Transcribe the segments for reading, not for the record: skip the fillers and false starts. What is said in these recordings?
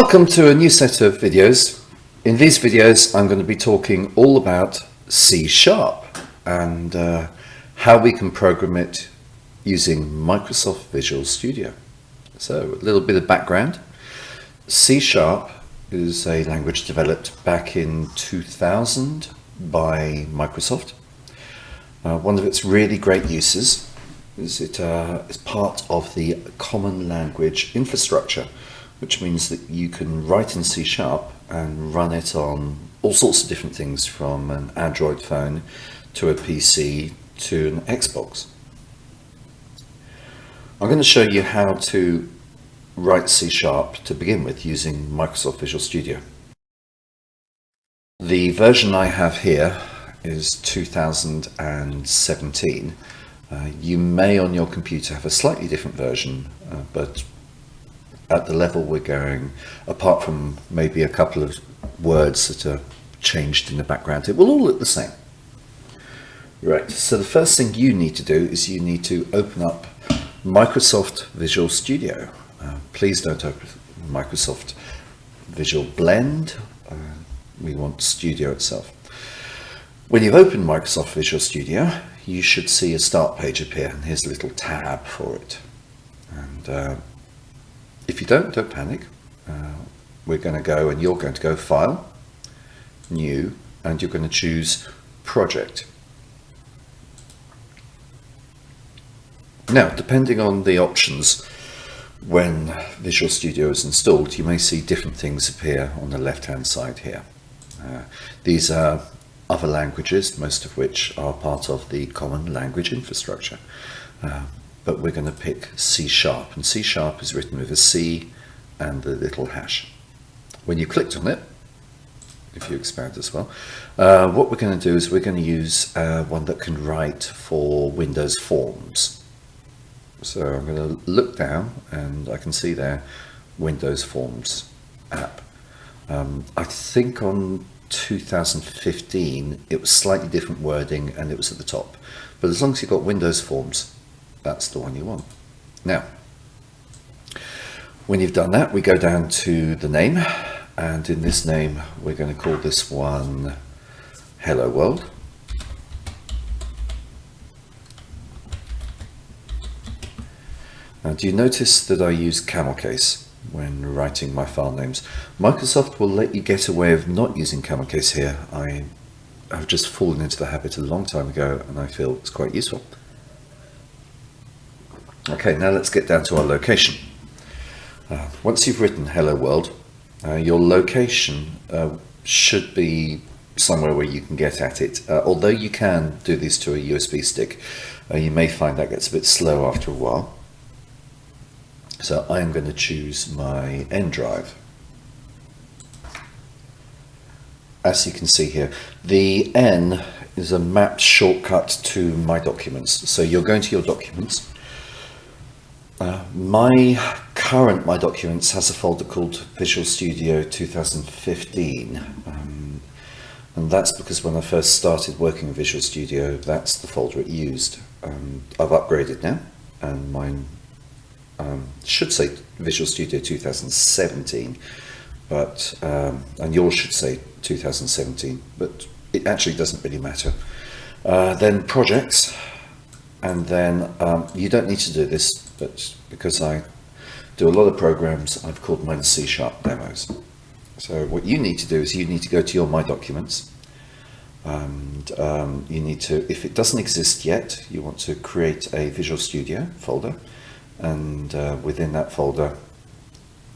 Welcome to a new set of videos. In these videos I'm going to be talking all about C# and how we can program it using Microsoft Visual Studio. So a little bit of background. C# is a language developed back in 2000 by Microsoft. One of its really great uses is it is part of the common language infrastructure, which means that you can write in C# and run it on all sorts of different things, from an Android phone to a PC to an Xbox. I'm going to show you how to write C# to begin with using Microsoft Visual Studio. The version I have here is 2017. You may on your computer have a slightly different version, but at the level we're going, apart from maybe a couple of words that are changed in the background, it will all look the same. Right, so the first thing you need to do is you need to open up Microsoft Visual Studio. Please don't open Microsoft Visual Blend. We want Studio itself. When you've opened Microsoft Visual Studio, you should see a start page appear, and here's a little tab for it. And if you don't panic. We're going to go, and you're going to go File, New, and you're going to choose Project. Now, depending on the options, when Visual Studio is installed, you may see different things appear on the left-hand side here. These are other languages, most of which are part of the common language infrastructure. But we're going to pick C#, and C# is written with a C and the little hash. When you clicked on it, if you expand as well, what we're going to do is we're going to use one that can write for Windows Forms. So I'm going to look down and I can see there Windows Forms app. I think on 2015 it was slightly different wording and it was at the top, but as long as you've got Windows Forms, that's the one you want. Now, when you've done that, we go down to the name, and in this name we're going to call this one Hello World. Now, do you notice that I use camel case when writing my file names? Microsoft will let you get away with not using camel case here. I've just fallen into the habit a long time ago, and I feel it's quite useful. Okay, now let's get down to our location. Once you've written Hello World, your location should be somewhere where you can get at it. Although you can do this to a USB stick, you may find that gets a bit slow after a while. So I am going to choose my N drive. As you can see here, the N is a mapped shortcut to My Documents. So you're going to your Documents. My Documents has a folder called Visual Studio 2015, and that's because when I first started working with Visual Studio, that's the folder it used. I've upgraded now, and mine should say Visual Studio 2017, but and yours should say 2017, but it actually doesn't really matter. Then Projects. And then you don't need to do this, but because I do a lot of programs, I've called mine C# demos. So what you need to do is you need to go to your My Documents, and you need to, if it doesn't exist yet, you want to create a Visual Studio folder, and within that folder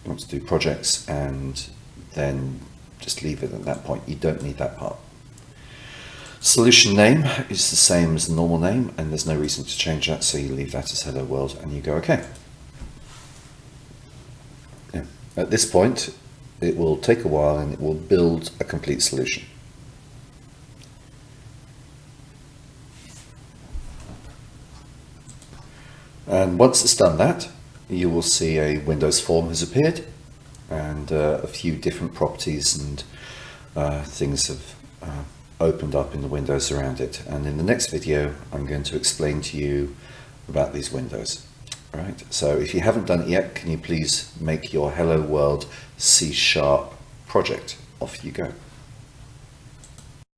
you want to do Projects, and then just leave it at that point. You don't need that part. Solution name is the same as the normal name, and there's no reason to change that, so you leave that as Hello World and you go OK. Now, at this point it will take a while and it will build a complete solution. And once it's done that, you will see a Windows form has appeared, and a few different properties and things have opened up in the windows around it. And in the next video I'm going to explain to you about these windows. right? So if you haven't done it yet, can you please make your Hello World C# project? Off you go.